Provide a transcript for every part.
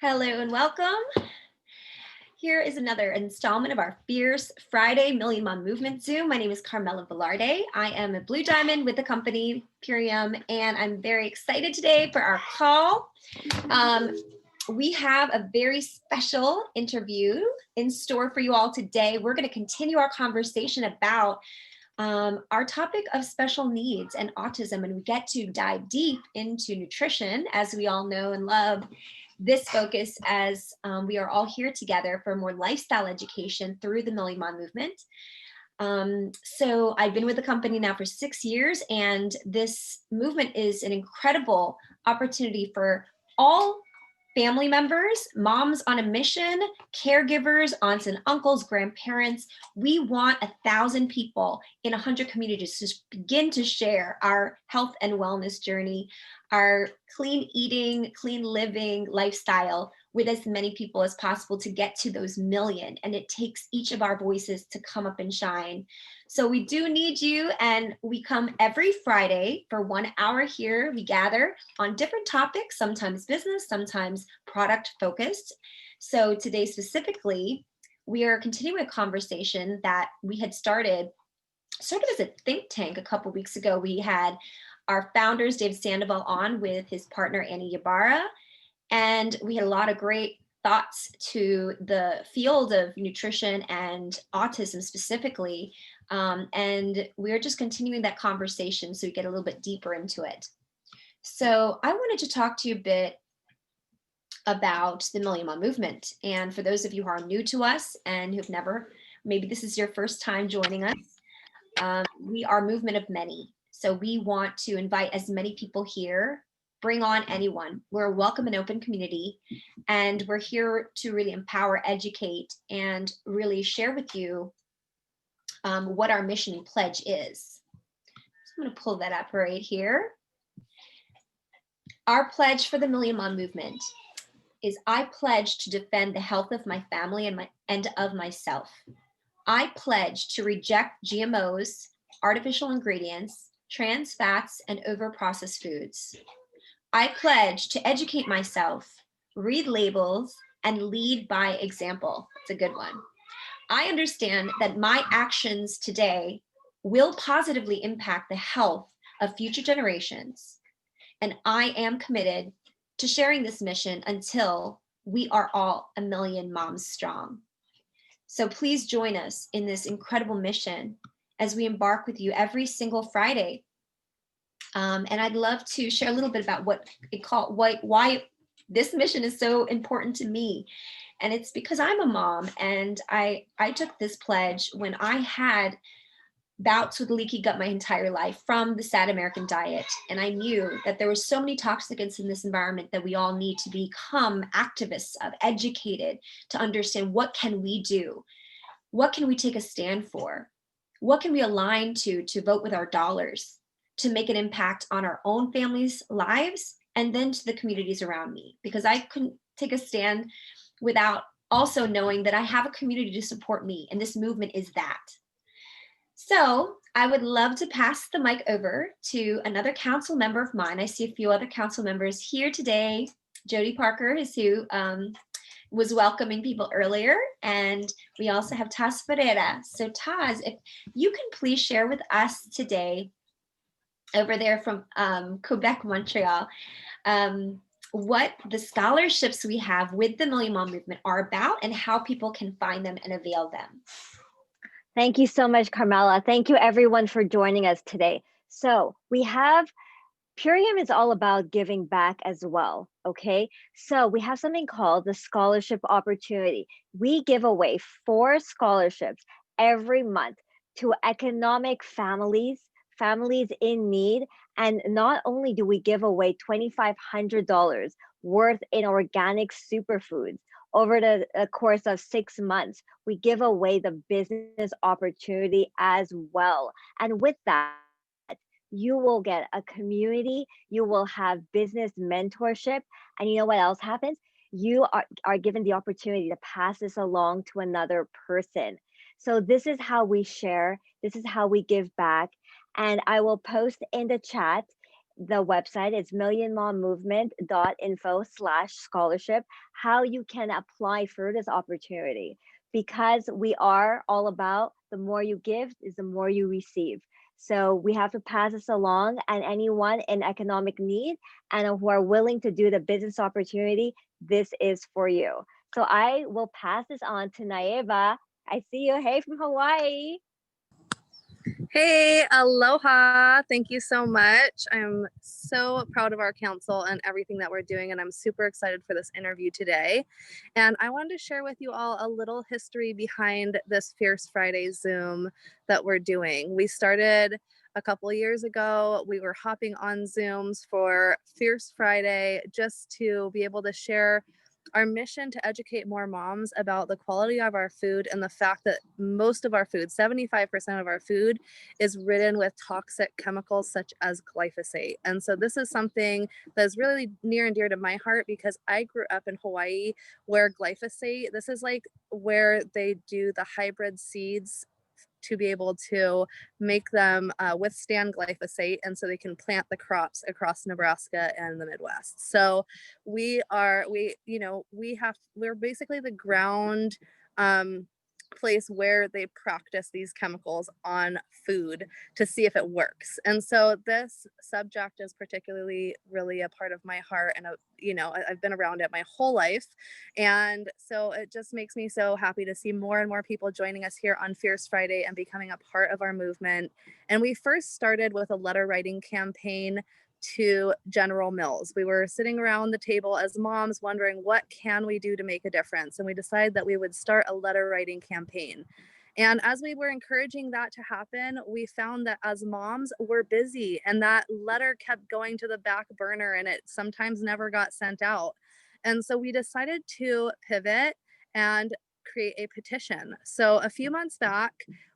Hello and welcome. Here is another installment of our Fierce Friday Million Mom Movement Zoom. My name is Carmela Velarde. I am a Blue Diamond with the company Purium, and I'm very excited today for our call. We have a very special interview in store for you all today. We're going to continue our conversation about our topic of special needs and autism, and we get to dive deep into nutrition, as we all know and love this focus, as we are all here together for more lifestyle education through the Million Mom movement. So I've been with the company now for 6 years, and this movement is an incredible opportunity for all family members, moms on a mission, caregivers, aunts and uncles, grandparents. We want 1,000 people in 100 communities to begin to share our health and wellness journey, our clean eating, clean living lifestyle with as many people as possible to get to those million. And it takes each of our voices to come up and shine. So we do need you, and we come every Friday for 1 hour here. We gather on different topics, sometimes business, sometimes product focused. So today specifically, we are continuing a conversation that we had started sort of as a think tank a couple weeks ago. We had our founders, Dave Sandoval, on with his partner, Annie Ybarra, and we had a lot of great thoughts to the field of nutrition and autism specifically. And we're just continuing that conversation so we get a little bit deeper into it. So I wanted to talk to you a bit about the Million Mom movement. And for those of you who are new to us and who've never, maybe this is your first time joining us, we are a movement of many. So we want to invite as many people here. Bring on anyone. We're a welcome and open community, and we're here to really empower, educate, and really share with you what our mission and pledge is. So I'm going to pull that up right here. Our pledge for the Million Mom movement is: I pledge to defend the health of my family and of myself. I pledge to reject GMOs, artificial ingredients, trans fats, and over-processed foods. I pledge to educate myself, read labels, and lead by example. It's a good one. I understand that my actions today will positively impact the health of future generations, and I am committed to sharing this mission until we are all 1 million moms strong. So please join us in this incredible mission as we embark with you every single Friday. And I'd love to share a little bit about why this mission is so important to me. And it's because I'm a mom, and I took this pledge when I had bouts with leaky gut my entire life from the sad American diet. And I knew that there were so many toxicants in this environment that we all need to become activists of, educated, to understand what can we do? What can we take a stand for? What can we align to vote with our dollars, to make an impact on our own families' lives, and then to the communities around me? Because I couldn't take a stand without also knowing that I have a community to support me, and this movement is that. So I would love to pass the mic over to another council member of mine. I see a few other council members here today. Jodi Parker is who was welcoming people earlier, and we also have Taz Ferreira. So Taz, if you can please share with us today, over there from Quebec, Montreal, what the scholarships we have with the Million Mom movement are about and how people can find them and avail them. Thank you so much, Carmela. Thank you everyone for joining us today. So we have, Purium is all about giving back as well, okay? So we have something called the scholarship opportunity. We give away 4 scholarships every month to economic families in need. And not only do we give away $2,500 worth in organic superfoods over the course of 6 months, we give away the business opportunity as well. And with that, you will get a community, you will have business mentorship, and you know what else happens? You are given the opportunity to pass this along to another person. So this is how we share, this is how we give back. And I will post in the chat the website is millionmommovement.info/scholarship, how you can apply for this opportunity, because we are all about the more you give is the more you receive. So we have to pass this along, and anyone in economic need and who are willing to do the business opportunity, this is for you. So I will pass this on to Naeva. I see you. Hey, from Hawaii. Hey, aloha. Thank you so much. I'm so proud of our council and everything that we're doing, and I'm super excited for this interview today. And I wanted to share with you all a little history behind this Fierce Friday Zoom that we're doing. We started a couple of years ago. We were hopping on Zooms for Fierce Friday just to be able to share our mission to educate more moms about the quality of our food and the fact that most of our food, 75% of our food, is ridden with toxic chemicals such as glyphosate. And so this is something that is really near and dear to my heart, because I grew up in Hawaii where glyphosate, this is like where they do the hybrid seeds to be able to make them withstand glyphosate, and so they can plant the crops across Nebraska and the Midwest. So we're basically the ground place where they practice these chemicals on food to see if it works. And so this subject is particularly really a part of my heart, and I've been around it my whole life. And so it just makes me so happy to see more and more people joining us here on Fierce Friday and becoming a part of our movement. And we first started with a letter writing campaign to General Mills. We were sitting around the table as moms wondering, what can we do to make a difference? And we decided that we would start a letter writing campaign. And as we were encouraging that to happen, we found that as moms, we're busy, and that letter kept going to the back burner, and it sometimes never got sent out. And so we decided to pivot and create a petition. So a few months back,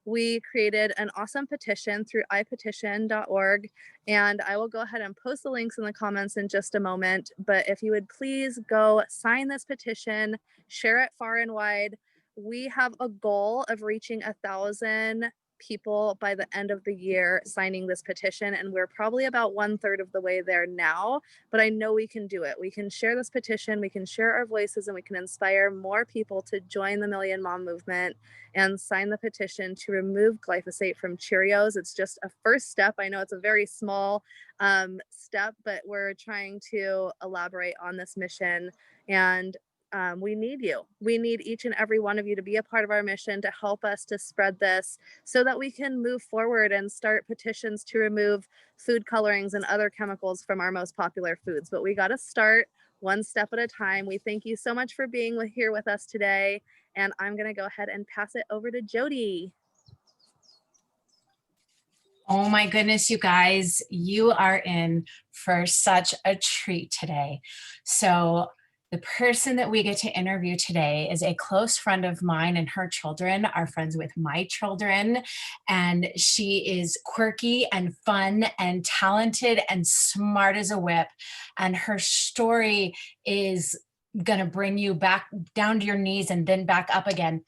we created an awesome petition through ipetition.org, and I will go ahead and post the links in the comments in just a moment. But if you would please go sign this petition, share it far and wide. We have a goal of reaching 1,000 people by the end of the year signing this petition, and we're probably about 1/3 of the way there now, but I know we can do it. We can share this petition, we can share our voices, and we can inspire more people to join the Million Mom movement and sign the petition to remove glyphosate from Cheerios. It's just a first step. I know it's a very small step, but we're trying to elaborate on this mission. And we need you. We need each and every one of you to be a part of our mission, to help us to spread this so that we can move forward and start petitions to remove food colorings and other chemicals from our most popular foods. But we got to start one step at a time. We thank you so much for being here with us today. And I'm going to go ahead and pass it over to Jodi. Oh my goodness, you guys, you are in for such a treat today. So the person that we get to interview today is a close friend of mine, and her children are friends with my children. And she is quirky and fun and talented and smart as a whip. And her story is going to bring you back down to your knees and then back up again.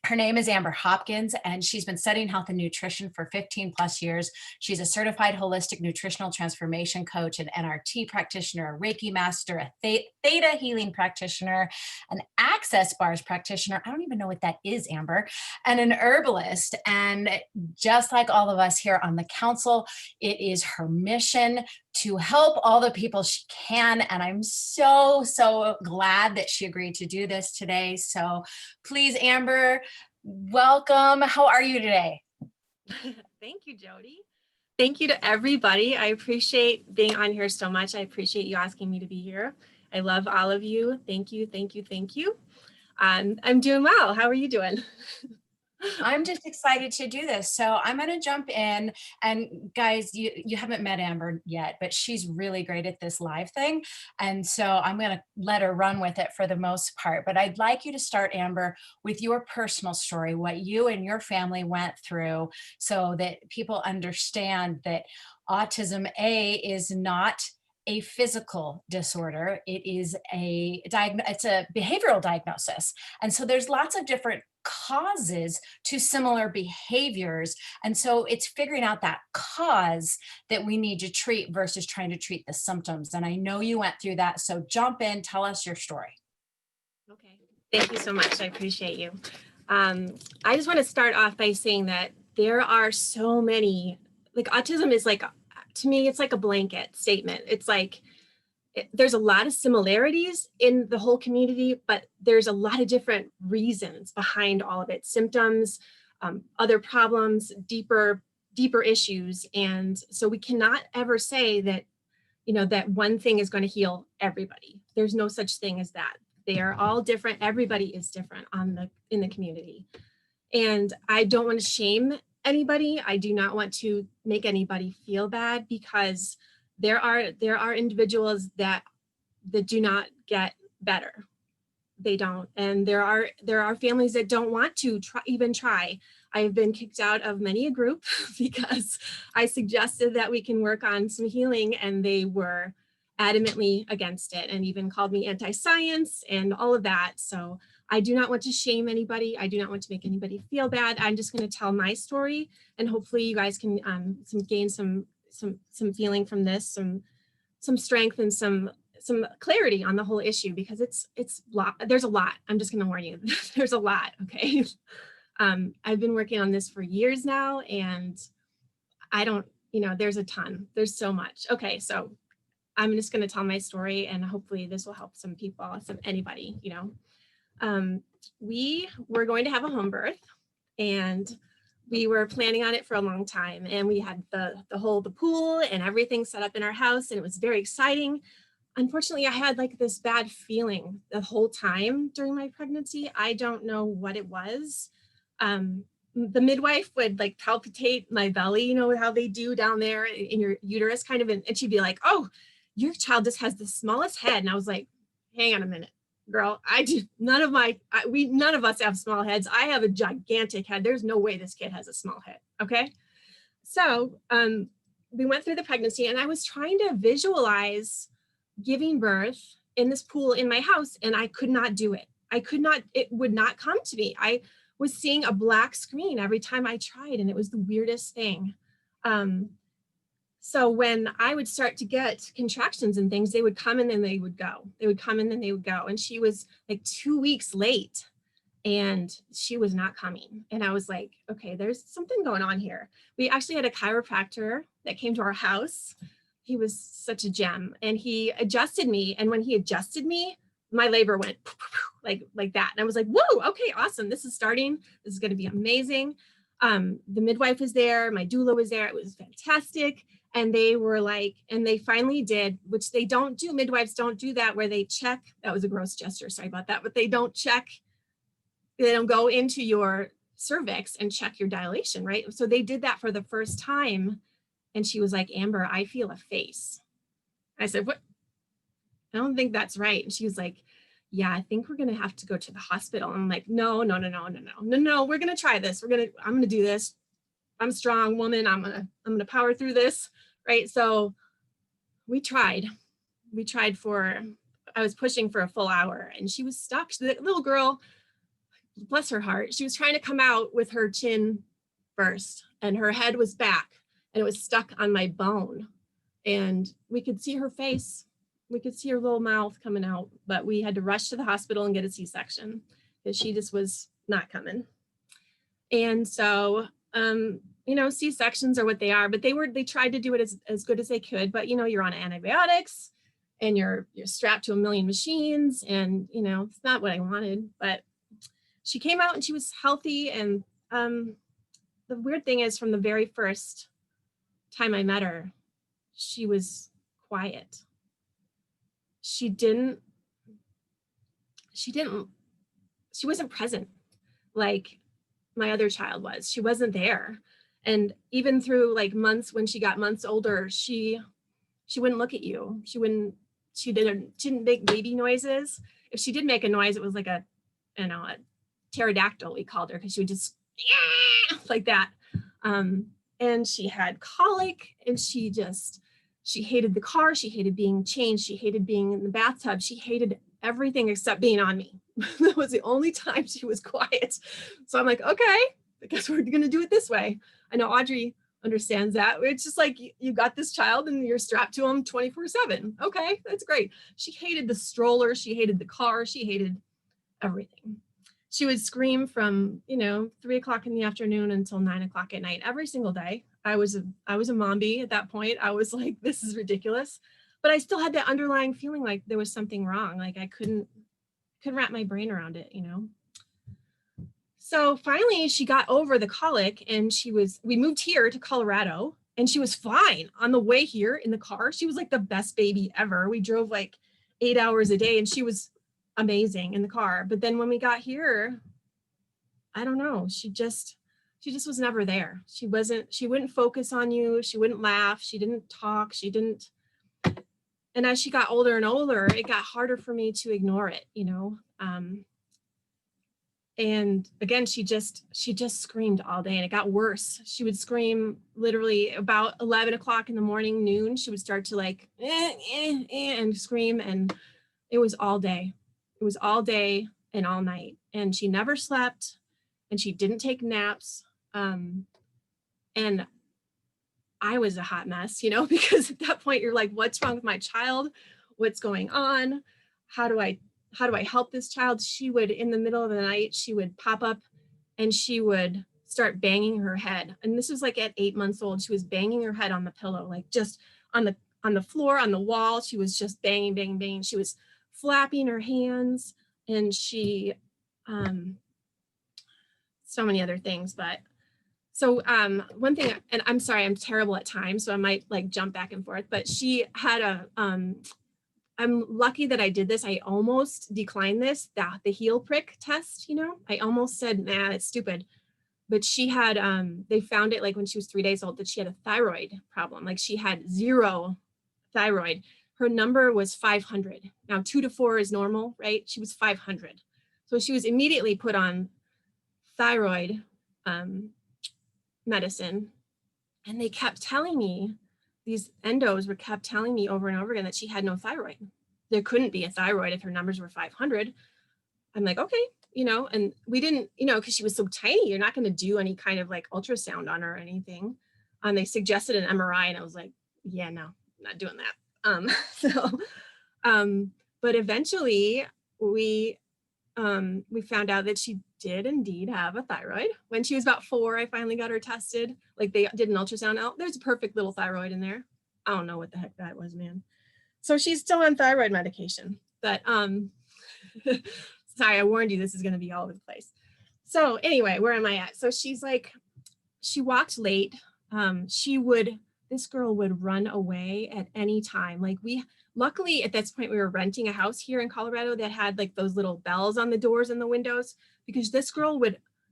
Her name is Amber Hopkins, and she's been studying health and nutrition for 15 plus years. She's a certified holistic nutritional transformation coach, an NRT practitioner, a Reiki master, a theta healing practitioner, an access bars practitioner. I don't even know what that is, Amber, and an herbalist. And just like all of us here on the council, it is her mission to help all the people she can. And I'm so, so glad that she agreed to do this today. So please, Amber, welcome. How are you today? Thank you, Jodi. Thank you to everybody. I appreciate being on here so much. I appreciate you asking me to be here. I love all of you. Thank you, thank you, thank you. I'm doing well. How are you doing? I'm just excited to do this. So I'm going to jump in, and guys, you haven't met Amber yet, but she's really great at this live thing. And so I'm going to let her run with it for the most part. But I'd like you to start, Amber, with your personal story, what you and your family went through, so that people understand that autism, A, is not a physical disorder. It is it's a behavioral diagnosis. And so there's lots of different causes to similar behaviors. And so it's figuring out that cause that we need to treat versus trying to treat the symptoms. And I know you went through that. So jump in, tell us your story. Okay, thank you so much. I appreciate you. I just want to start off by saying that there are so many, like autism is like, to me, it's like a blanket statement. It's like, there's a lot of similarities in the whole community, but there's a lot of different reasons behind all of it, symptoms, other problems, deeper issues. And so we cannot ever say that, that one thing is going to heal everybody. There's no such thing as that. They are all different. Everybody is different in the community. And I don't want to shame anybody. I do not want to make anybody feel bad, because there are individuals that do not get better. They don't. And there are families that don't want to even try. I have been kicked out of many a group because I suggested that we can work on some healing, and they were adamantly against it and even called me anti-science and all of that. So I do not want to shame anybody. I do not want to make anybody feel bad. I'm just going to tell my story, and hopefully you guys can gain some feeling from this, some strength and some clarity on the whole issue, because there's a lot. I'm just going to warn you, there's a lot. Okay. I've been working on this for years now, and there's a ton, there's so much. Okay. So I'm just going to tell my story, and hopefully this will help some people, anybody, we were going to have a home birth, and we were planning on it for a long time, and we had the pool and everything set up in our house, and it was very exciting. Unfortunately, I had like this bad feeling the whole time during my pregnancy. I don't know what it was. The midwife would like palpitate my belly, how they do down there in your uterus kind of, and she'd be like, "Oh, your child just has the smallest head." And I was like, "Hang on a minute, girl, none of us have small heads. I have a gigantic head. There's no way this kid has a small head." Okay. So we went through the pregnancy, and I was trying to visualize giving birth in this pool in my house, and I could not do it. It would not come to me. I was seeing a black screen every time I tried, and it was the weirdest thing. So when I would start to get contractions and things, they would come and then they would go. They would come and then they would go. And she was like 2 weeks late, and she was not coming. And I was like, okay, there's something going on here. We actually had a chiropractor that came to our house. He was such a gem, and he adjusted me. And when he adjusted me, my labor went like that. And I was like, whoa, okay, awesome. This is starting. This is going to be amazing. The midwife was there. My doula was there. It was fantastic. And they were like, and they finally did, which they don't do. Midwives don't do that, where they check. That was a gross gesture. Sorry about that. But they don't check. They don't go into your cervix and check your dilation, right? So they did that for the first time. And she was like, "Amber, I feel a face." I said, "What? I don't think that's right." And she was like, "Yeah, I think we're going to have to go to the hospital." I'm like, no, we're going to try this. I'm going to do this. I'm a strong woman. I'm going to power through this. Right. So we tried I was pushing for a full hour, and she was stuck. The little girl, bless her heart, she was trying to come out with her chin first, and her head was back, and it was stuck on my bone, and we could see her face. We could see her little mouth coming out, but we had to rush to the hospital and get a C-section because she just was not coming. And so, C-sections are what they are, but they tried to do it as good as they could, but you're on antibiotics, and you're strapped to a million machines, and it's not what I wanted. But she came out and she was healthy. And the weird thing is, from the very first time I met her, she was quiet. She wasn't present like my other child was. She wasn't there. And even through like months, when she got months older, she wouldn't look at you. She didn't make baby noises. If she did make a noise, it was like a pterodactyl, we called her, because she would just like that. And she had colic, and she just She hated the car. She hated being changed. She hated being in the bathtub. She hated everything except being on me. That was the only time she was quiet. So I'm like, okay, I guess we're going to do it this way. I know Audrey understands that. It's just like, you got this child and you're strapped to him 24/7. Okay, that's great. She hated the stroller. She hated the car. She hated everything. She would scream from, 3 o'clock in the afternoon until 9 o'clock at night every single day. I was a mommy at that point. I was like, this is ridiculous. But I still had that underlying feeling like there was something wrong. Like I couldn't wrap my brain around it, So finally she got over the colic and we moved here to Colorado and she was fine on the way here in the car. She was like the best baby ever. We drove like 8 hours a day and she was amazing in the car. But then when we got here, I don't know, she just was never there. She wouldn't focus on you. She wouldn't laugh. She didn't talk. And as she got older and older, it got harder for me to ignore it, and again, she just screamed all day and it got worse. She would scream literally about 11 o'clock in the morning, noon. She would start to like, and scream. And it was all day. It was all day and all night. And she never slept and she didn't take naps. And I was a hot mess, because at that point you're like, what's wrong with my child? What's going on? How do I help this child? She would, in the middle of the night, she would pop up and she would start banging her head. And this was like at 8 months old. She was banging her head on the pillow, like just on the floor, on the wall. She was just banging, banging, banging. She was flapping her hands and she, so many other things. But so one thing, and I'm sorry, I'm terrible at time, so I might like jump back and forth, but she had I'm lucky that I did this. I almost declined this, the heel prick test, I almost said, nah, it's stupid. But she had, they found it like when she was 3 days old that she had a thyroid problem. Like she had 0 thyroid. Her number was 500. Now 2 to 4 is normal, right? She was 500. So she was immediately put on thyroid medicine. And they kept telling me, these endos were kept telling me over and over again that she had no thyroid. There couldn't be a thyroid if her numbers were 500. I'm like, okay, and we didn't, because she was so tiny, you're not going to do any kind of like ultrasound on her or anything. And they suggested an MRI and I was like, yeah, no, I'm not doing that. But eventually we found out that she did indeed have a thyroid. When she was about 4, I finally got her tested. Like they did an ultrasound out. There's a perfect little thyroid in there. I don't know what the heck that was, man. So she's still on thyroid medication. But sorry, I warned you this is going to be all over the place. So anyway, where am I at? So she's like, she walked late. This girl would run away at any time. Like luckily at this point we were renting a house here in Colorado that had like those little bells on the doors and the windows, because this girl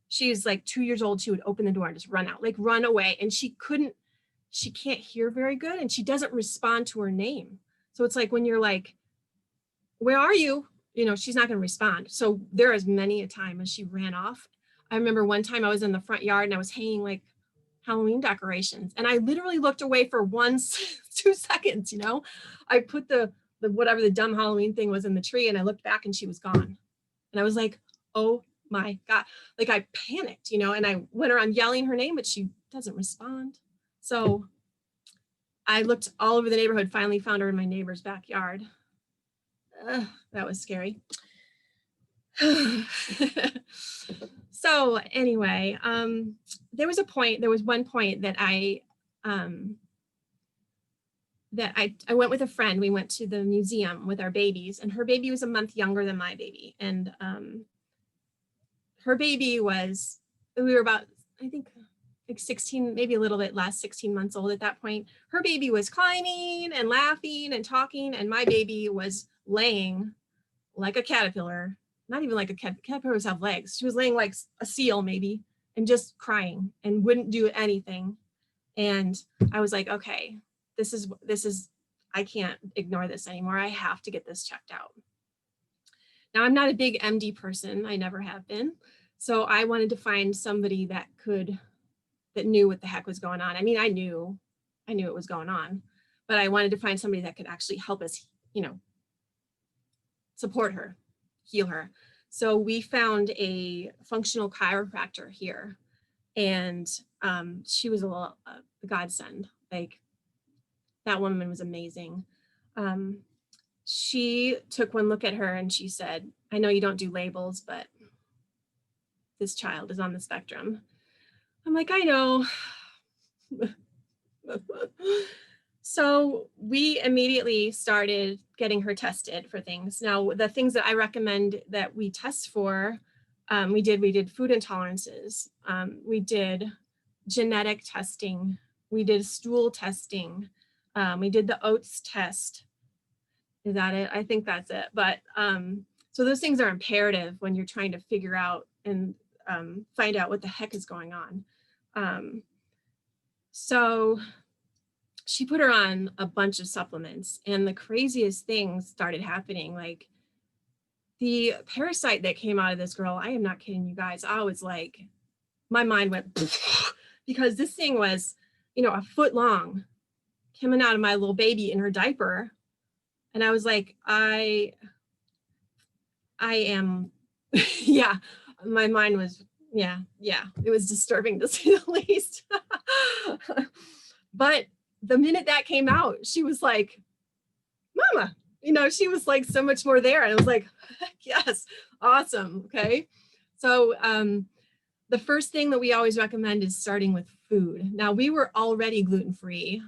she's like 2 years old. She would open the door and just run out, like run away. And she can't hear very good. And she doesn't respond to her name. So it's like when you're like, where are you? She's not going to respond. So there is many a time as she ran off. I remember one time I was in the front yard and I was hanging like Halloween decorations. And I literally looked away for 2 seconds, I put the whatever the dumb Halloween thing was in the tree and I looked back and she was gone. And I was like, oh my God. Like I panicked, and I went around yelling her name, but she doesn't respond. So I looked all over the neighborhood, finally found her in my neighbor's backyard. That was scary. So anyway, there was one point that I went with a friend. We went to the museum with our babies, and her baby was a month younger than my baby. And her baby we were about, I think, like 16, maybe a little bit less, 16 months old at that point. Her baby was climbing and laughing and talking, and my baby was laying like a caterpillar. Not even like a caterpillars have legs. She was laying like a seal maybe and just crying and wouldn't do anything. And I was like, okay, this is, I can't ignore this anymore. I have to get this checked out. Now I'm not a big MD person. I never have been. So I wanted to find somebody that knew what the heck was going on. I mean, I knew it was going on, but I wanted to find somebody that could actually help us, you know, support her, heal her. So we found a functional chiropractor here, and she was a godsend. Like, that woman was amazing. She took one look at her and she said, I know you don't do labels, but this child is on the spectrum. I'm like, I know. So we immediately started getting her tested for things. Now, the things that I recommend that we test for, we did food intolerances. We did genetic testing. We did stool testing. We did the oats test. Is that it? I think that's it. But so those things are imperative when you're trying to figure out and find out what the heck is going on. So she put her on a bunch of supplements, and the craziest things started happening. Like, the parasite that came out of this girl, I am not kidding you guys. I was like, my mind went because this thing was, you know, a foot long coming out of my little baby in her diaper. And I was like, I am, yeah, my mind was, yeah, it was disturbing to say the least. But the minute that came out, she was like, Mama, you know, she was like so much more there. And I was like, yes, awesome. Okay. So the first thing that we always recommend is starting with food. Now, we were already gluten-free.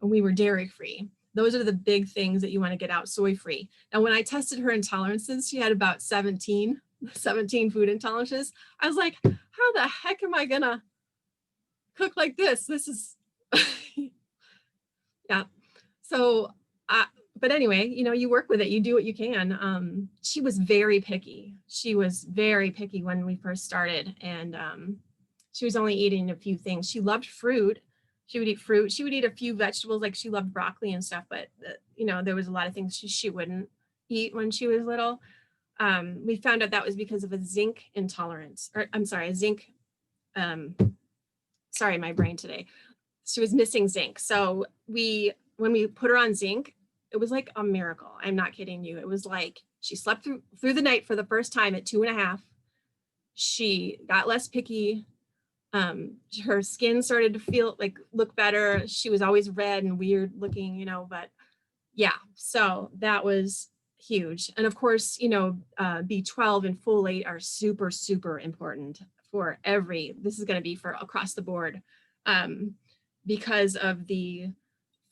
We were dairy-free. Those are the big things that you want to get out, soy-free. Now, when I tested her intolerances, she had about 17 food intolerances. I was like, how the heck am I gonna cook like this? This is, yeah. So, but anyway, you know, you work with it, you do what you can. She was very picky. She was very picky when we first started, and she was only eating a few things. She loved fruit. She would eat fruit. She would eat a few vegetables, like she loved broccoli and stuff, but you know, there was a lot of things she wouldn't eat when she was little. We found out that was because of a zinc intolerance, or I'm sorry, a zinc, sorry, my brain today. She was missing zinc. So when we put her on zinc, it was like a miracle. I'm not kidding you. It was like she slept through the night for the first time at 2.5. She got less picky. Her skin started to look better. She was always red and weird looking, you know, but yeah, so that was huge. And of course, you know, B12 and folate are super, super important for this is going to be for across the board, because of the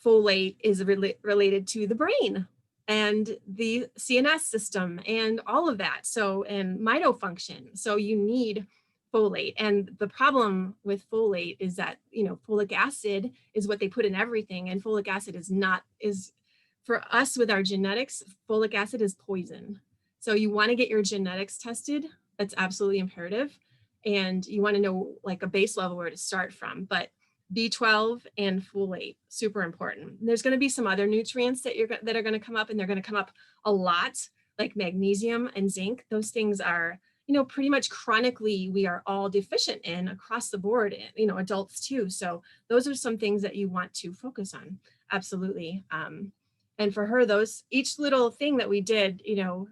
folate is related to the brain and the CNS system and all of that. So, and mitofunction. So you need folate. And the problem with folate is that, you know, folic acid is what they put in everything. And folic acid is for us with our genetics, folic acid is poison. So you want to get your genetics tested. That's absolutely imperative. And you want to know like a base level where to start from. But B12 and folate, super important. There's going to be some other nutrients that are going to come up, and they're going to come up a lot, like magnesium and zinc. Those things are, you know, pretty much chronically we are all deficient in across the board, you know, adults too. So those are some things that you want to focus on. Absolutely. And for her, each little thing that we did, you know,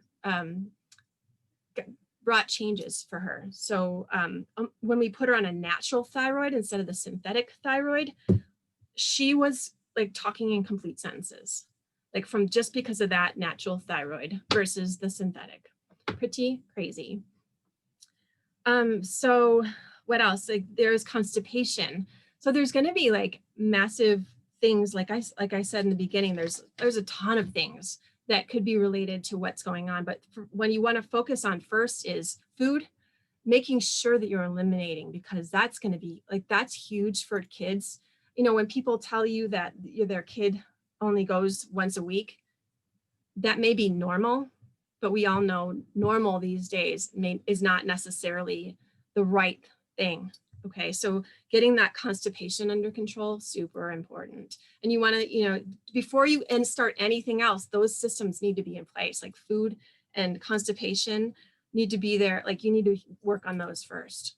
brought changes for her. So when we put her on a natural thyroid instead of the synthetic thyroid, she was like talking in complete sentences, like from just because of that natural thyroid versus the synthetic. Pretty crazy. So what else? Like there's constipation. So there's going to be like massive things. Like I said in the beginning, there's a ton of things that could be related to what's going on. But when you want to focus on first is food, making sure that you're eliminating, because that's going to be like, that's huge for kids. You know, when people tell you that their kid only goes once a week, that may be normal, but we all know normal these days is not necessarily the right thing. Okay, so getting that constipation under control, super important. And you want to, you know, before you start anything else, those systems need to be in place, like food and constipation need to be there. Like you need to work on those first,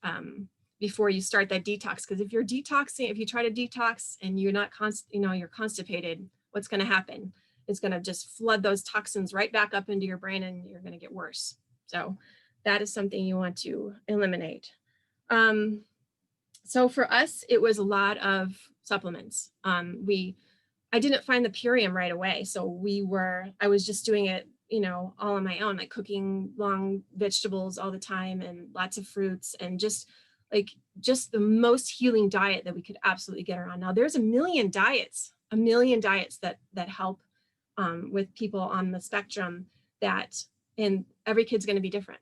before you start that detox. Because if you're detoxing, if you try to detox and you're not you're constipated, what's going to happen? It's going to just flood those toxins right back up into your brain, and you're going to get worse. So that is something you want to eliminate. So for us, it was a lot of supplements. I didn't find the Purium right away. So I was just doing it, all on my own, like cooking long vegetables all the time and lots of fruits, and just the most healing diet that we could absolutely get around. Now there's a million diets that help with people on the spectrum, and every kid's going to be different.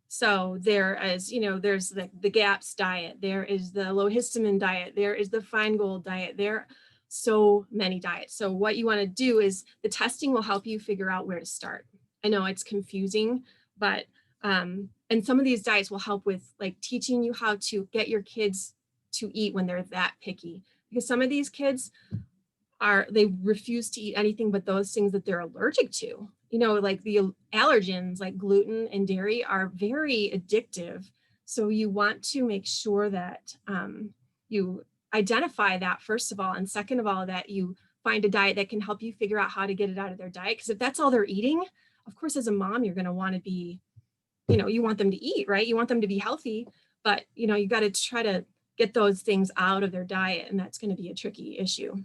So there is, there's the GAPS diet, there is the low histamine diet, there is the Feingold diet, there are so many diets. So what you want to do is the testing will help you figure out where to start. I know it's confusing, but and some of these diets will help with like teaching you how to get your kids to eat when they're that picky, because some of these kids they refuse to eat anything but those things that they're allergic to. Like the allergens like gluten and dairy are very addictive. So you want to make sure that you identify that first of all, and second of all, that you find a diet that can help you figure out how to get it out of their diet. Because if that's all they're eating, of course, as a mom, you're going to want to be, you want them to eat, right? You want them to be healthy, but you got to try to get those things out of their diet, and that's going to be a tricky issue.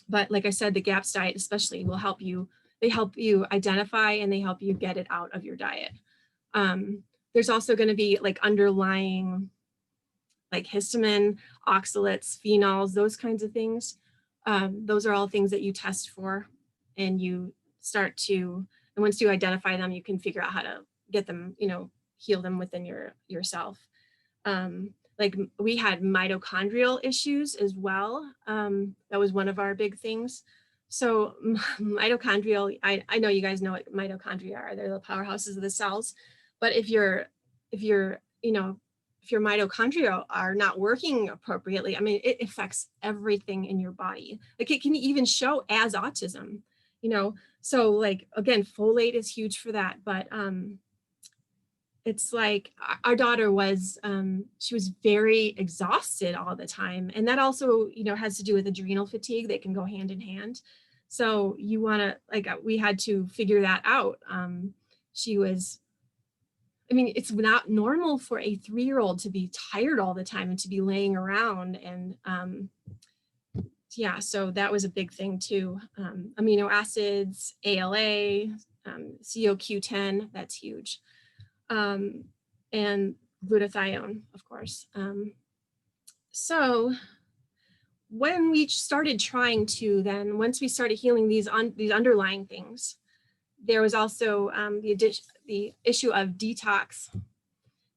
But like I said, the GAPS diet especially will help you. They help you identify and they help you get it out of your diet. There's also going to be like underlying like histamine, oxalates, phenols, those kinds of things. Those are all things that you test for, and you start to, and once you identify them, you can figure out how to get them, heal them within yourself. Like we had mitochondrial issues as well. That was one of our big things. So mitochondrial, I know you guys know what mitochondria are. They're the powerhouses of the cells. But if your mitochondria are not working appropriately, I mean, it affects everything in your body. Like it can even show as autism, So like, again, folate is huge for that. But it's like our daughter was, she was very exhausted all the time. And that also, has to do with adrenal fatigue. They can go hand in hand. So you want to, like, we had to figure that out. It's not normal for a 3-year-old to be tired all the time and to be laying around. And so that was a big thing too. Amino acids, ALA, CoQ10, that's huge. And glutathione, of course. So when we started trying to then, once we started healing these underlying things, there was also the issue of detox.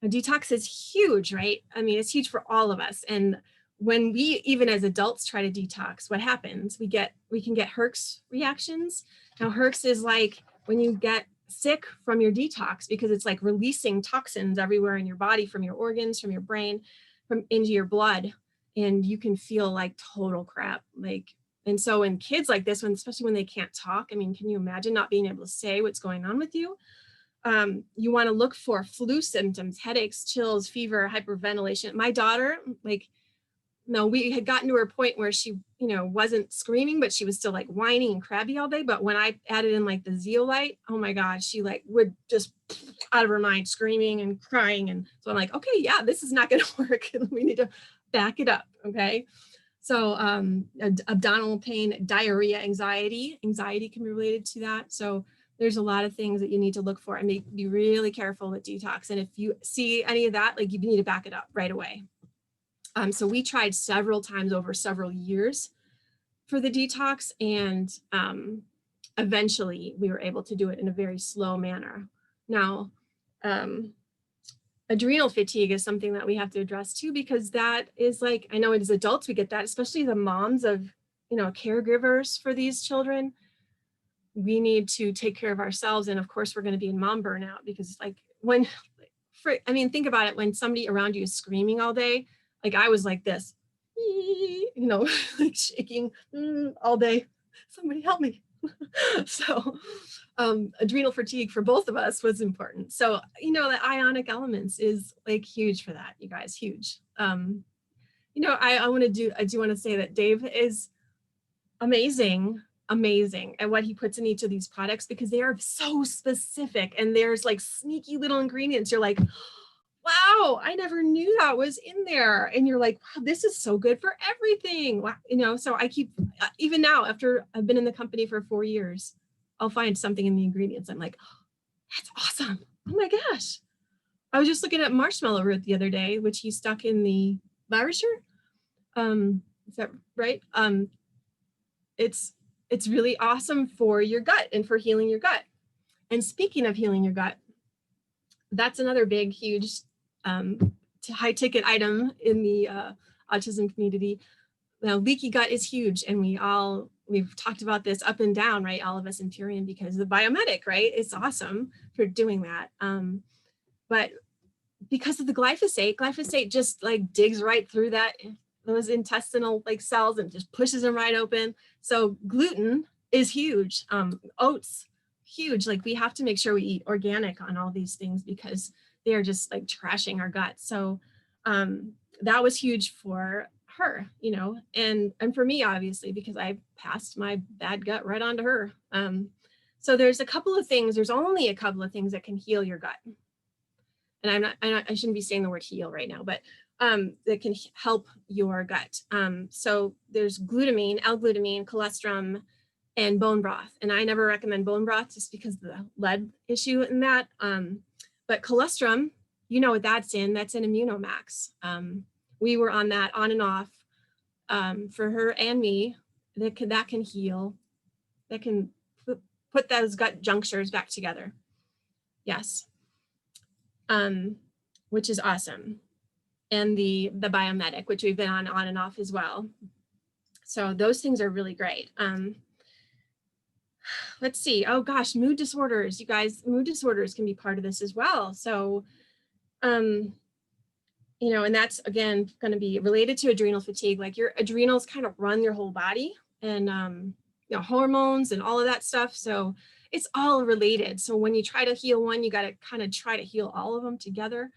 Now, detox is huge, right? I mean, it's huge for all of us. And when we, even as adults, try to detox, what happens? We can get Herx reactions. Now, Herx is like when you get sick from your detox, because it's like releasing toxins everywhere in your body, from your organs, from your brain, into your blood, and you can feel like total crap. And so in kids like this one, especially when they can't talk, I mean, can you imagine not being able to say what's going on with you? You want to look for flu symptoms, headaches, chills, fever, hyperventilation. My daughter, we had gotten to her point where she, wasn't screaming, but she was still like whining and crabby all day. But when I added in like the zeolite, oh my God, she would just out of her mind screaming and crying. And so I'm like, okay, yeah, this is not going to work. We need to back it up. Okay. So abdominal pain, diarrhea, anxiety can be related to that. So there's a lot of things that you need to look for, and be really careful with detox. And if you see any of that, you need to back it up right away. So we tried several times over several years for the detox, and eventually we were able to do it in a very slow manner. Now, adrenal fatigue is something that we have to address too, because that is I know as adults we get that, especially the moms of, caregivers for these children. We need to take care of ourselves. And of course, we're going to be in mom burnout, because think about it, when somebody around you is screaming all day, I was like this, shaking all day. Somebody help me. So adrenal fatigue for both of us was important. So, you know, the ionic elements is like huge for that, you guys, huge. You know, I do want to say that Dave is amazing at what he puts in each of these products, because they are so specific, and there's like sneaky little ingredients. You're like, wow, I never knew that was in there. And you're like, wow, this is so good for everything. Wow. You know, so I keep, even now, after I've been in the company for 4 years, I'll find something in the ingredients. I'm like, oh, that's awesome. Oh my gosh. I was just looking at marshmallow root the other day, which he stuck in the virus shirt. Is that right? It's really awesome for your gut and for healing your gut. And speaking of healing your gut, that's another big, huge, high ticket item in the autism community. Now, leaky gut is huge, and we've talked about this up and down, right? All of us in Purium, because the biomedic, right? It's awesome for doing that. But because of the glyphosate just like digs right through those intestinal like cells and just pushes them right open. So gluten is huge. Oats, huge. Like, we have to make sure we eat organic on all these things, because they are just like trashing our gut. So that was huge for her, you know, and for me, obviously, because I passed my bad gut right on to her. So there's only a couple of things that can heal your gut. And I shouldn't be saying the word heal right now, but that can help your gut. So there's glutamine, L-glutamine, colostrum, and bone broth. And I never recommend bone broth just because of the lead issue in that. But colostrum, you know what that's in Immunomax. We were on that on and off for her and me. That can heal, that can put those gut junctures back together. Yes. Which is awesome. And the biomedic, which we've been on and off as well. So those things are really great. Let's see. Oh gosh, mood disorders. You guys, mood disorders can be part of this as well. So, you know, and that's again going to be related to adrenal fatigue. Like, your adrenals kind of run your whole body, and you know, hormones and all of that stuff. So it's all related. So when you try to heal one, you got to kind of try to heal all of them together.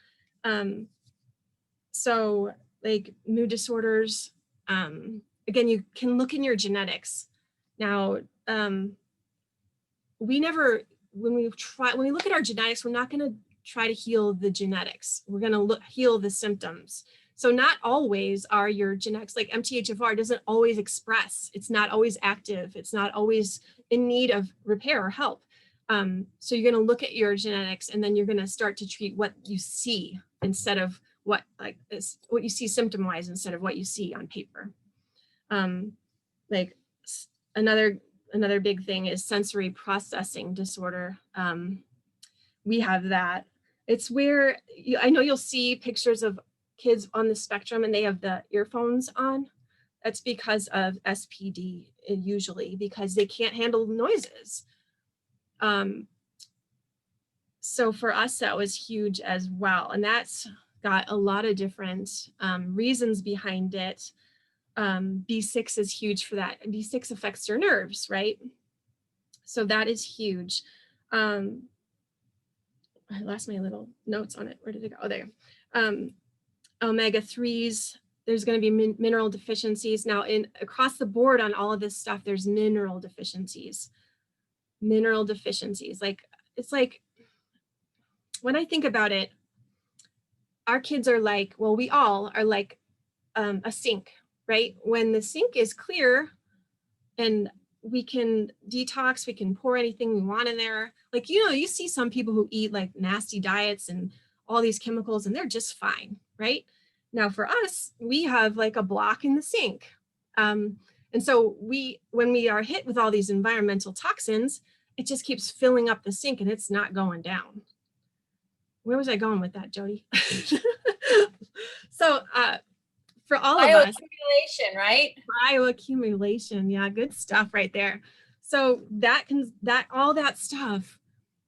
So like mood disorders, again, you can look in your genetics. Now, when we look at our genetics, we're not going to try to heal the genetics. We're going to heal the symptoms. So not always are your genetics, like MTHFR doesn't always express. It's not always active. It's not always in need of repair or help. So you're going to look at your genetics, and then you're going to start to treat what you see instead of what you see symptom-wise instead of what you see on paper. Like another big thing is sensory processing disorder. We have that. It's where I know you'll see pictures of kids on the spectrum and they have the earphones on. That's because of SPD, usually because they can't handle noises. So for us, that was huge as well. And that's got a lot of different reasons behind it. B6 is huge for that. B6 affects your nerves, right? So that is huge. I lost my little notes on it. Where did it go? Oh, there. Omega-3s, there's going to be mineral deficiencies. Now, across the board on all of this stuff, there's mineral deficiencies. Mineral deficiencies. Like, it's like, when I think about it, our kids are like, well, we all are like a sink, right? When the sink is clear and we can detox, we can pour anything we want in there. Like, you know, you see some people who eat like nasty diets and all these chemicals and they're just fine, right? Now for us, we have like a block in the sink. And so when we are hit with all these environmental toxins, it just keeps filling up the sink and it's not going down. Where was I going with that, Jodi? So for all of us, bioaccumulation, right? Bioaccumulation, yeah, good stuff right there. So all that stuff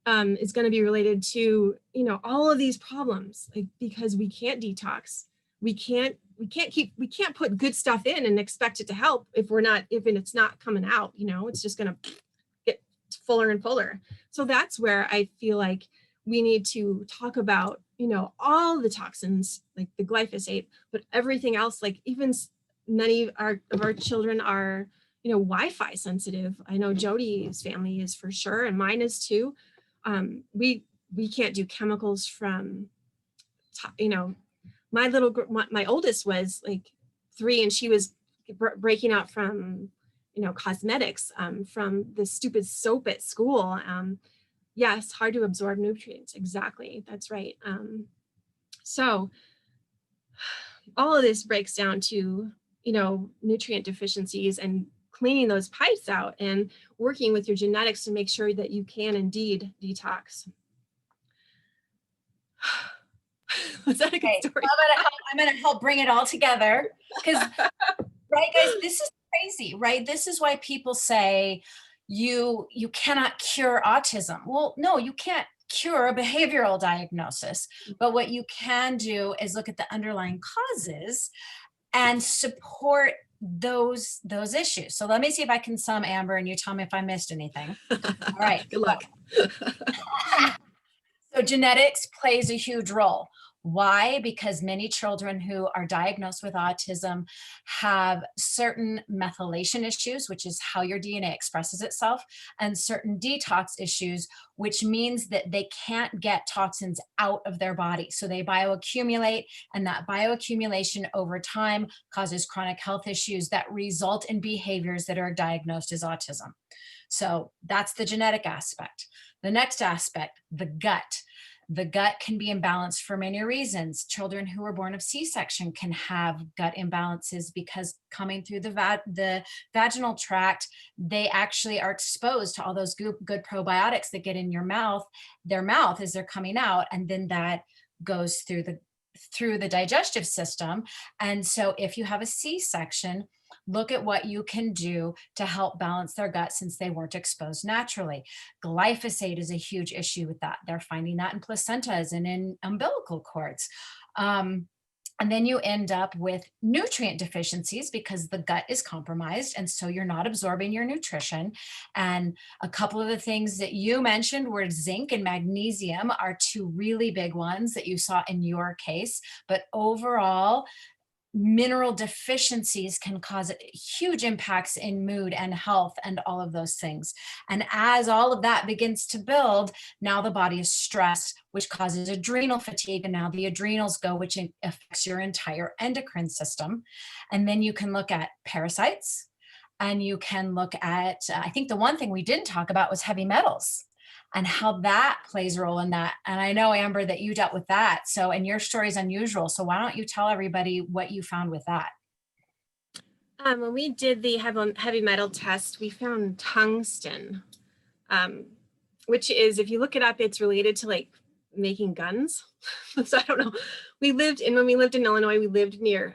is going to be related to, you know, all of these problems, like, because we can't detox, we can't put good stuff in and expect it to help if it's not coming out. You know, it's just going to get fuller and fuller. So that's where I feel like we need to talk about, you know, all the toxins, like the glyphosate, but everything else, like even many of our children are, you know, Wi-Fi sensitive. I know Jodi's family is for sure, and mine is too. We can't do chemicals from, you know, my oldest was like 3, and she was breaking out from, you know, cosmetics, from the stupid soap at school. Yes, hard to absorb nutrients. Exactly. That's right. So all of this breaks down to, you know, nutrient deficiencies and cleaning those pipes out and working with your genetics to make sure that you can indeed detox. Was that a good story? Well, I'm gonna help bring it all together, because right, guys, this is crazy, right? This is why people say you cannot cure autism. Well, no, you can't cure a behavioral diagnosis, but what you can do is look at the underlying causes and support those issues. So let me see if I can sum, Amber, and you tell me if I missed anything. All right. Good luck. So genetics plays a huge role. Why? Because many children who are diagnosed with autism have certain methylation issues, which is how your DNA expresses itself, and certain detox issues, which means that they can't get toxins out of their body. So they bioaccumulate, and that bioaccumulation over time causes chronic health issues that result in behaviors that are diagnosed as autism. So that's the genetic aspect. The next aspect, the gut. The gut can be imbalanced for many reasons. Children who are born of C-section can have gut imbalances because coming through the vaginal tract, they actually are exposed to all those good probiotics that get in their mouth as they're coming out, and then that goes through the digestive system. And so if you have a C-section, look at what you can do to help balance their gut since they weren't exposed naturally. Glyphosate is a huge issue with that. They're finding that in placentas and in umbilical cords. And then you end up with nutrient deficiencies because the gut is compromised, and so you're not absorbing your nutrition. And a couple of the things that you mentioned were zinc and magnesium are 2 really big ones that you saw in your case. But overall, mineral deficiencies can cause huge impacts in mood and health and all of those things. And as all of that begins to build, now the body is stressed, which causes adrenal fatigue. And now the adrenals go, which affects your entire endocrine system. And then you can look at parasites, and you can look at, I think the one thing we didn't talk about was heavy metals and how that plays a role in that. And I know, Amber, that you dealt with that. So, and your story is unusual. So why don't you tell everybody what you found with that? When we did the heavy metal test, we found tungsten, which is, if you look it up, it's related to like making guns. So I don't know. When we lived in Illinois, we lived near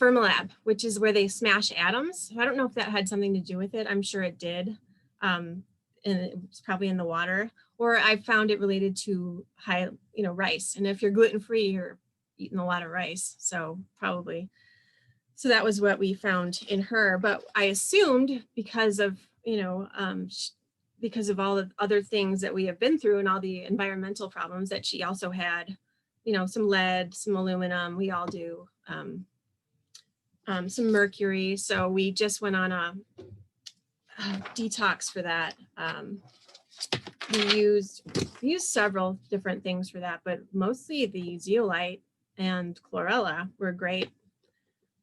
Fermilab, which is where they smash atoms. I don't know if that had something to do with it. I'm sure it did. And it was probably in the water, or I found it related to high, rice. And if you're gluten-free, you're eating a lot of rice. So probably, so that was what we found in her. But I assumed because of, because of all the other things that we have been through and all the environmental problems, that she also had, some lead, some aluminum, we all do, some mercury. So we just went on a detox for that. We used several different things for that, but mostly the zeolite and chlorella were great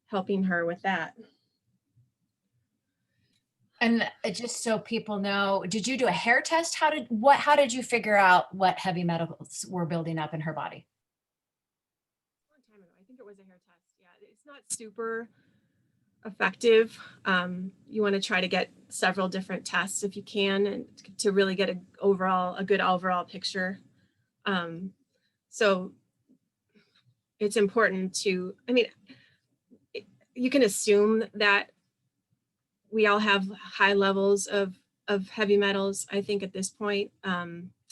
helping her with that. And just so people know, did you do a hair test? How did you figure out what heavy metals were building up in her body? A long time ago. I think it was a hair test. Yeah, it's not super effective. You want to try to get several different tests if you can, and to really get a good overall picture. So it's important to, you can assume that we all have high levels of heavy metals, I think, at this point.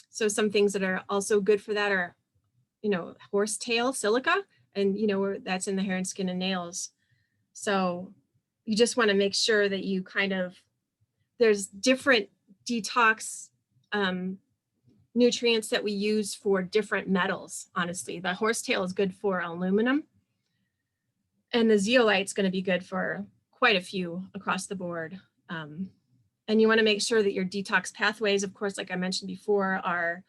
So some things that are also good for that are, horsetail silica, and that's in the hair and skin and nails. So you just want to make sure that you there's different detox nutrients that we use for different metals. Honestly, the horsetail is good for aluminum, and the zeolite's going to be good for quite a few across the board. And you want to make sure that your detox pathways, of course, like I mentioned before, are,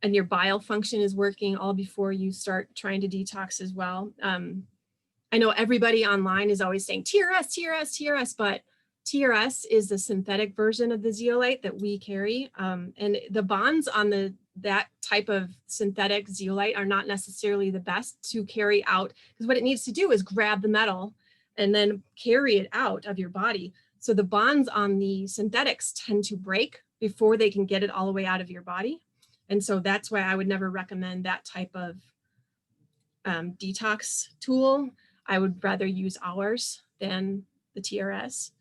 and your bile function is working all before you start trying to detox as well. I know everybody online is always saying TRS, TRS, TRS, but TRS is the synthetic version of the zeolite that we carry. And the bonds on that type of synthetic zeolite are not necessarily the best to carry out, because what it needs to do is grab the metal and then carry it out of your body. So the bonds on the synthetics tend to break before they can get it all the way out of your body. And so that's why I would never recommend that type of detox tool. I would rather use ours than the TRS.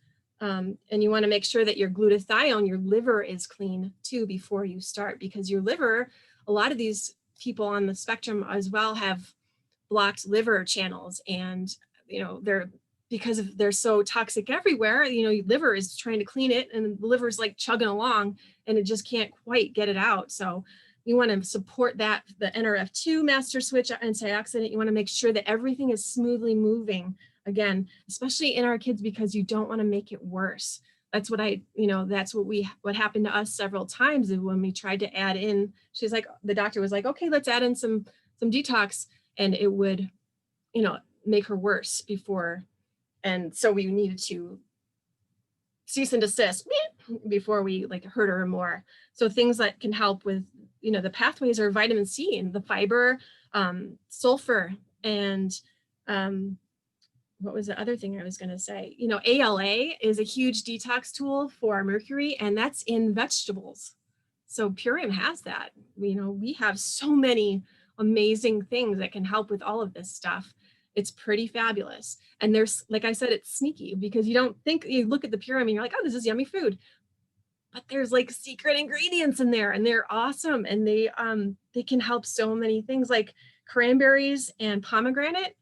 And you want to make sure that your glutathione, your liver, is clean too before you start, because your liver, a lot of these people on the spectrum as well have blocked liver channels, and because they're so toxic everywhere, your liver is trying to clean it, and the liver's like chugging along and it just can't quite get it out. So you want to support that, the NRF2 master switch antioxidant. You want to make sure that everything is smoothly moving, again, especially in our kids, because you don't want to make it worse. That's what what happened to us several times when we tried to add in. She's like, the doctor was like, okay, let's add in some detox, and it would, make her worse before. And so we needed to cease and desist before we hurt her more. So things that can help with, the pathways are vitamin C and the fiber, sulfur, and what was the other thing I was going to say? ALA is a huge detox tool for mercury, and that's in vegetables. So Purium has that. We have so many amazing things that can help with all of this stuff. It's pretty fabulous. And there's, like I said, it's sneaky, because you don't think, you look at the Purium and you're like, oh, this is yummy food. But there's secret ingredients in there, and they're awesome. And they can help so many things. Like cranberries and pomegranate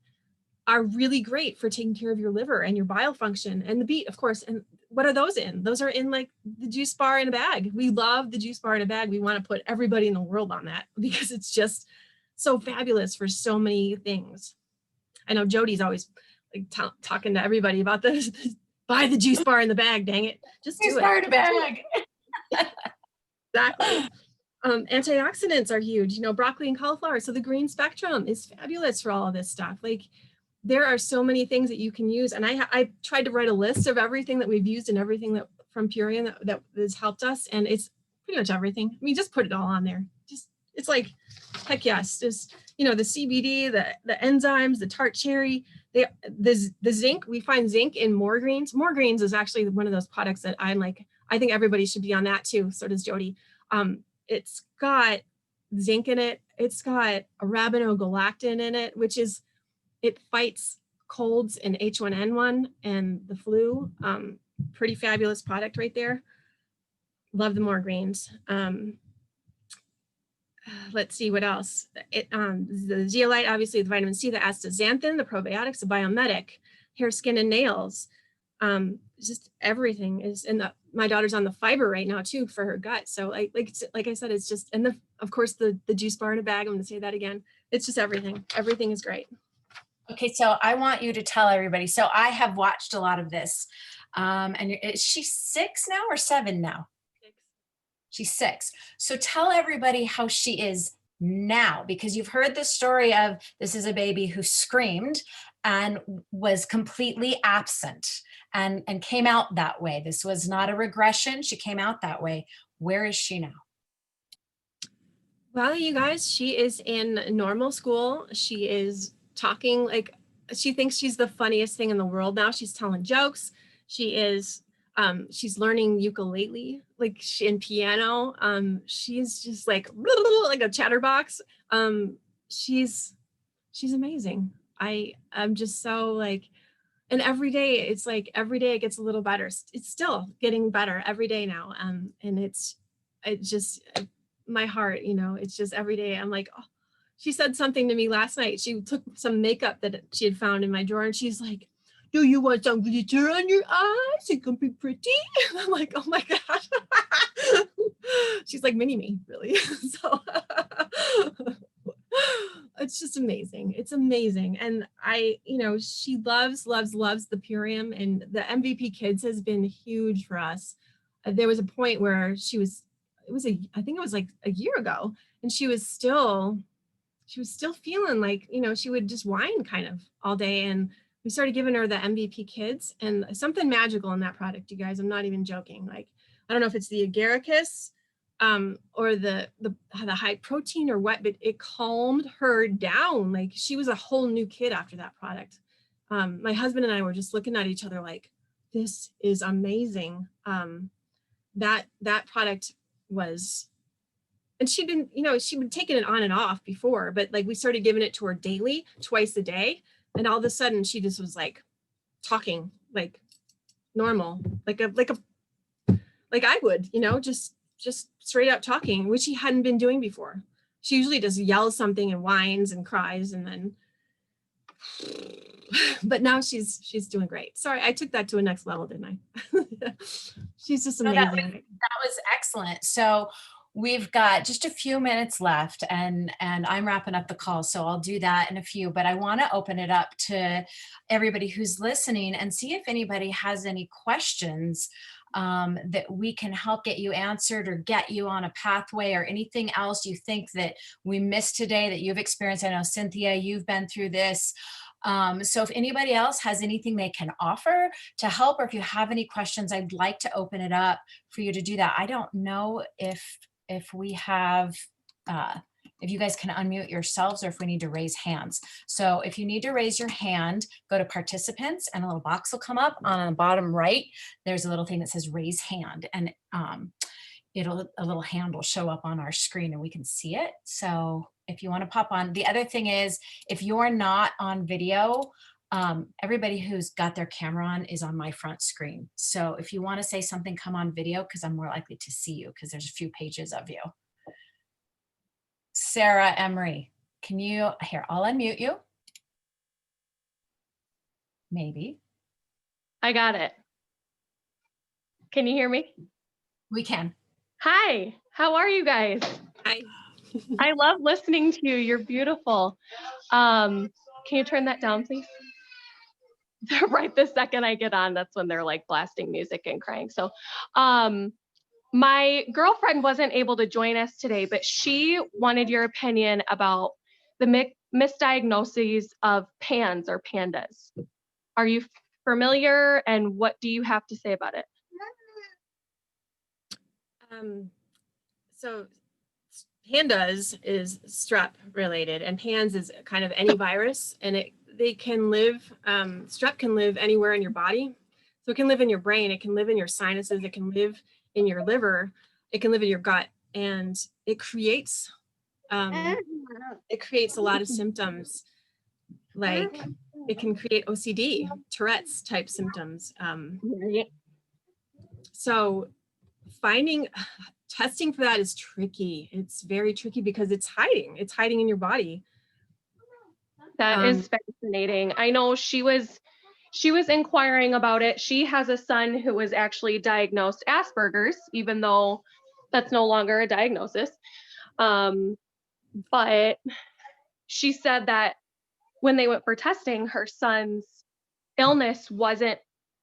are really great for taking care of your liver and your bile function, and the beet, of course. And what are those in? Those are in the juice bar in a bag. We love the juice bar in a bag. We want to put everybody in the world on that, because it's just so fabulous for so many things. I know Jodi's always talking to everybody about this. Buy the juice bar in the bag, dang it. Just do it. Juice bar in a bag. Exactly. Antioxidants are huge, broccoli and cauliflower. So the green spectrum is fabulous for all of this stuff. There are so many things that you can use. And I tried to write a list of everything that we've used and everything that from Purium that has helped us. And it's pretty much everything. I mean, just put it all on there. It's heck yes. Just, the CBD, the enzymes, the tart cherry, the zinc. We find zinc in more greens. More greens is actually one of those products that I'm like, I think everybody should be on that too. So does Jodi. It's got zinc in it. It's got arabinogalactin in it, which is, it fights colds and H1N1 and the flu. Pretty fabulous product right there. Love the more greens. Let's see what else. The zeolite, obviously the vitamin C, the astaxanthin, the probiotics, the biomedic, hair, skin, and nails. Just everything is, and my daughter's on the fiber right now too for her gut. So like I said, it's just, and of course the juice bar in a bag. I'm going to say that again. It's just everything. Everything is great. Okay, so I want you to tell everybody. So I have watched a lot of this. And is she 6 now or 7 now? 6. She's 6. So tell everybody how she is now, because you've heard the story of this is a baby who screamed and was completely absent and came out that way. This was not a regression. She came out that way. Where is she now? Well, you guys, she is in normal school. She is talking she thinks she's the funniest thing in the world now. She's telling jokes. She is, she's learning ukulele, and piano. She's just like a chatterbox. She's amazing. I'm just so and every day it's every day it gets a little better. It's still getting better every day now. And it just, my heart, it's just every day. I'm like, oh. She said something to me last night. She took some makeup that she had found in my drawer, and she's like, do you want some glitter on your eyes? It can be pretty. And I'm like, oh my gosh. She's like mini me, really. So it's just amazing. It's amazing. And she loves the Purium, and the MVP Kids has been huge for us. There was a point where I think it was like a year ago, and she was still feeling like, she would just whine kind of all day. And we started giving her the MVP Kids, and something magical in that product, you guys, I'm not even joking. Like, I don't know if it's the agaricus or the high protein or what, but it calmed her down. Like, she was a whole new kid after that product. My husband and I were just looking at each other like, this is amazing. That product was, and she'd been taking it on and off before, but like we started giving it to her daily, twice a day. And all of a sudden she just was like talking like normal, like I would, just straight up talking, which she hadn't been doing before. She usually just yells something and whines and cries and then, but now she's doing great. Sorry, I took that to a next level, didn't I? She's just amazing. That was excellent. So we've got just a few minutes left, and I'm wrapping up the call, so I'll do that in a few, but I want to open it up to everybody who's listening and see if anybody has any questions that we can help get you answered or get you on a pathway, or anything else you think that we missed today that you've experienced. I know, Cynthia, you've been through this. So if anybody else has anything they can offer to help, or if you have any questions, I'd like to open it up for you to do that. I don't know if we have, if you guys can unmute yourselves, or if we need to raise hands. So if you need to raise your hand, go to participants, and a little box will come up on the bottom right. There's a little thing that says raise hand, and a little hand will show up on our screen and we can see it. So if you want to pop on. The other thing is, if you're not on video, everybody who's got their camera on is on my front screen. So if you want to say something, come on video, because I'm more likely to see you, because there's a few pages of you. Sarah Emery, can you, here, I'll unmute you. Maybe. I got it. Can you hear me? We can. Hi, how are you guys? Hi. I love listening to you. You're beautiful. Can you turn that down, please? Right this second I get on, that's when they're like blasting music and crying. So my girlfriend wasn't able to join us today, but she wanted your opinion about the misdiagnoses of PANS or pandas. Are you familiar, and what do you have to say about it? So pandas is strep related, and PANS is kind of any virus, and they can live, strep can live anywhere in your body. So it can live in your brain, it can live in your sinuses, it can live in your liver, it can live in your gut, and it creates a lot of symptoms. Like it can create OCD, Tourette's type symptoms. So testing for that is tricky. It's very tricky because it's hiding in your body. That is fascinating. I know she was inquiring about it. She has a son who was actually diagnosed Asperger's, even though that's no longer a diagnosis. But she said that when they went for testing, her son's illness wasn't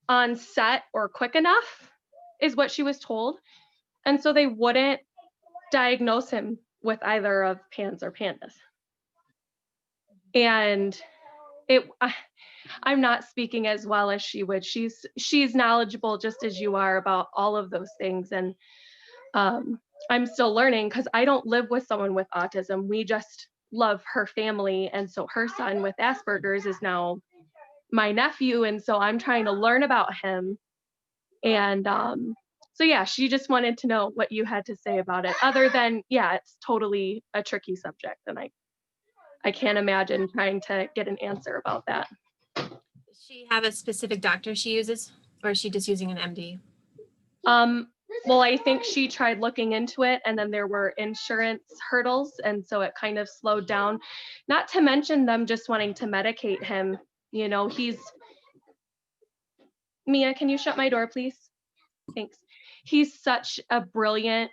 onset or quick enough, is what she was told. And so they wouldn't diagnose him with either of PANS or pandas. And I'm not speaking as well as she would. She's knowledgeable just as you are about all of those things. And I'm still learning because I don't live with someone with autism. We just love her family. And so her son with Asperger's is now my nephew. And so I'm trying to learn about him. And so yeah, she just wanted to know what you had to say about it, other than, yeah, it's totally a tricky subject. And I can't imagine trying to get an answer about that. Does she have a specific doctor she uses, or is she just using an MD? Well, I think she tried looking into it, and then there were insurance hurdles, and so it kind of slowed down. Not to mention them just wanting to medicate him. You know, he's Mia, can you shut my door, please? Thanks. He's such a brilliant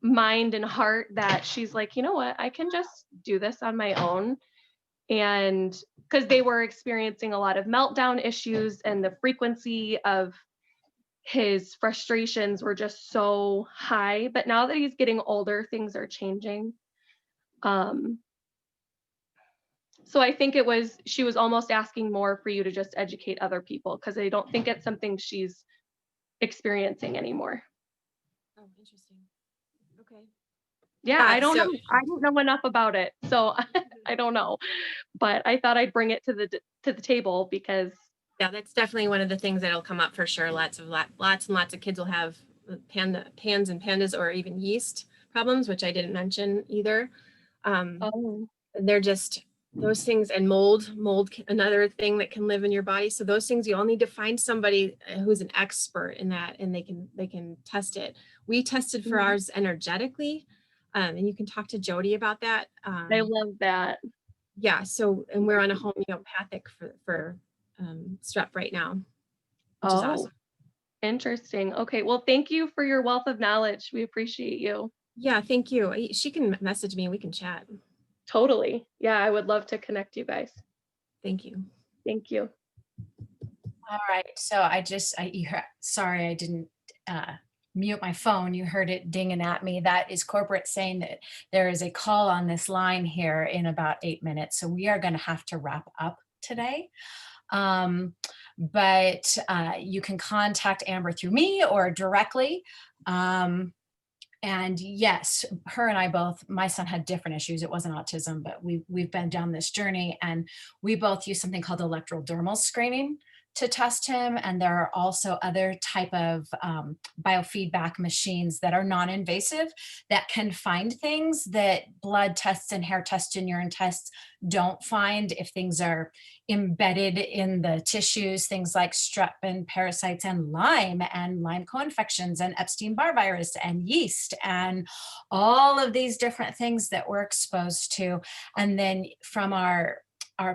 mind and heart that she's like, you know what, I can just do this on my own. And because they were experiencing a lot of meltdown issues, and the frequency of his frustrations were just so high. But now that he's getting older, things are changing. So I think she was almost asking more for you to just educate other people, because I don't think it's something she's experiencing anymore. Oh, interesting. Okay. Yeah, I don't know enough about it, so I don't know, but I thought I'd bring it to the table because yeah, that's definitely one of the things that'll come up for sure. Lots and lots of kids will have PANS and PANDAS, or even yeast problems, which I didn't mention either. They're just those things, and mold, another thing that can live in your body. So those things, you all need to find somebody who's an expert in that, and they can test it. We tested for ours energetically, and you can talk to Jodi about that. I love that. Yeah. So, and we're on a homeopathic for strep right now, which is awesome. Interesting. Okay. Well, thank you for your wealth of knowledge. We appreciate you. Yeah. Thank you. She can message me and we can chat. Totally. Yeah. I would love to connect you guys. Thank you. Thank you. All right. So sorry, I didn't mute my phone. You heard it dinging at me. That is corporate saying that there is a call on this line here in about 8 minutes. So we are going to have to wrap up today. But you can contact Amber through me or directly. And yes, her and I both, my son had different issues. It wasn't autism, but we've been down this journey, and we both use something called electrodermal screening to test him. And there are also other type of biofeedback machines that are non-invasive that can find things that blood tests and hair tests and urine tests don't find. If things are embedded in the tissues, things like strep and parasites and Lyme co-infections and Epstein-Barr virus and yeast and all of these different things that we're exposed to. And then from our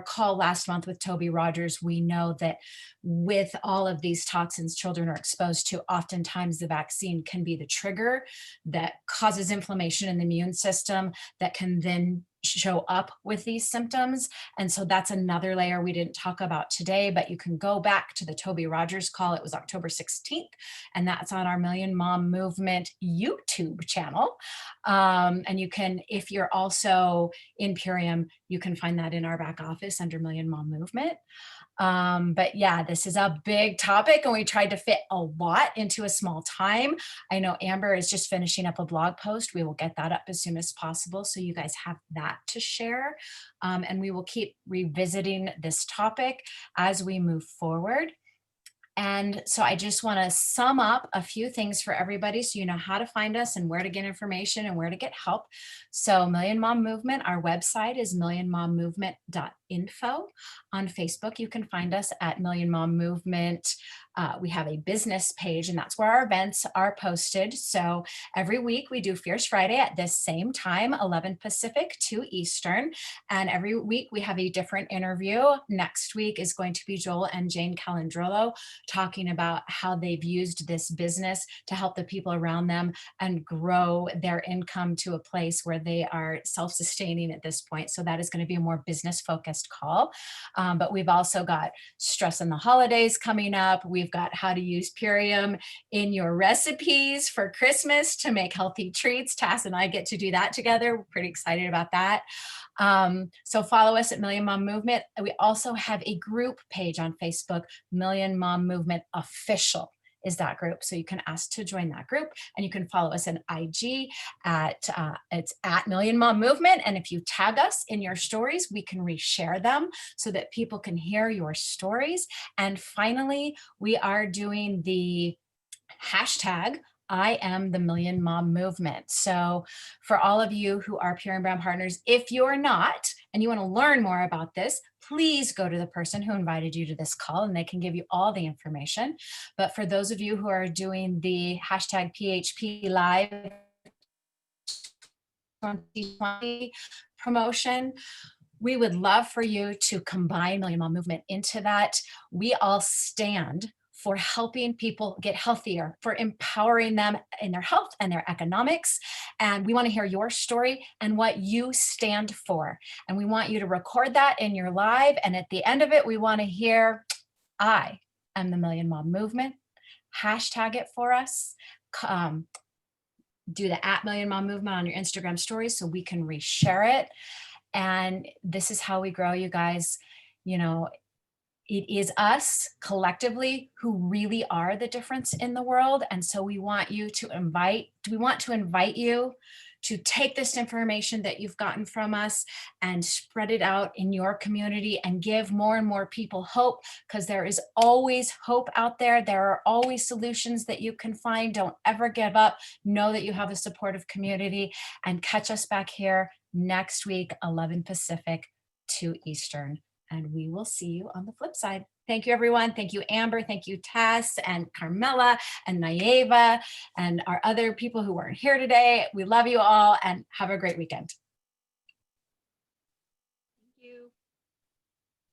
call last month with Toby Rogers, we know that with all of these toxins children are exposed to, oftentimes the vaccine can be the trigger that causes inflammation in the immune system that can then show up with these symptoms. And so that's another layer we didn't talk about today, but you can go back to the Toby Rogers call. It was October 16th, and that's on our Million Mom Movement YouTube channel. And you can, if you're also in Purium, you can find that in our back office under Million Mom Movement. But yeah, this is a big topic, and we tried to fit a lot into a small time. I know Amber is just finishing up a blog post. We will get that up as soon as possible, so you guys have that to share. And we will keep revisiting this topic as we move forward. And so I just want to sum up a few things for everybody so you know how to find us and where to get information and where to get help. So Million Mom Movement, our website is millionmommovement.info. On Facebook, you can find us at Million Mom Movement. We have a business page, and that's where our events are posted. So every week we do Fierce Friday at this same time, 11 Pacific, 2 Eastern. And every week we have a different interview. Next week is going to be Joel and Jane Calandrolo talking about how they've used this business to help the people around them and grow their income to a place where they are self-sustaining at this point. So that is going to be a more business-focused call. But we've also got stress in the holidays coming up. We've got how to use Purium in your recipes for Christmas to make healthy treats. Tass and I get to do that together. We're pretty excited about that. So follow us at Million Mom Movement. We also have a group page on Facebook, Million Mom Movement Official is that group. So you can ask to join that group, and you can follow us on IG it's at Million Mom Movement. And if you tag us in your stories, we can reshare them so that people can hear your stories. And finally, we are doing the hashtag I am the Million Mom Movement. So for all of you who are Pure and Brown partners, if you're not, and you want to learn more about this, please go to the person who invited you to this call, and they can give you all the information. But for those of you who are doing the hashtag PHP Live 2020 promotion, we would love for you to combine Million Mom Movement into that. We all stand for helping people get healthier, for empowering them in their health and their economics. And we want to hear your story and what you stand for. And we want you to record that in your live. And at the end of it, we want to hear, I am the Million Mom Movement. Hashtag it for us. Do the @Million Mom Movement on your Instagram stories so we can reshare it. And this is how we grow, you guys. You know, it is us collectively who really are the difference in the world. And so we want to invite you to take this information that you've gotten from us and spread it out in your community and give more and more people hope, because there is always hope out there. There are always solutions that you can find. Don't ever give up. Know that you have a supportive community, and catch us back here next week, 11 Pacific, 2 Eastern. And we will see you on the flip side. Thank you, everyone. Thank you, Amber. Thank you, Tess and Carmela and Nayeva and our other people who weren't here today. We love you all and have a great weekend.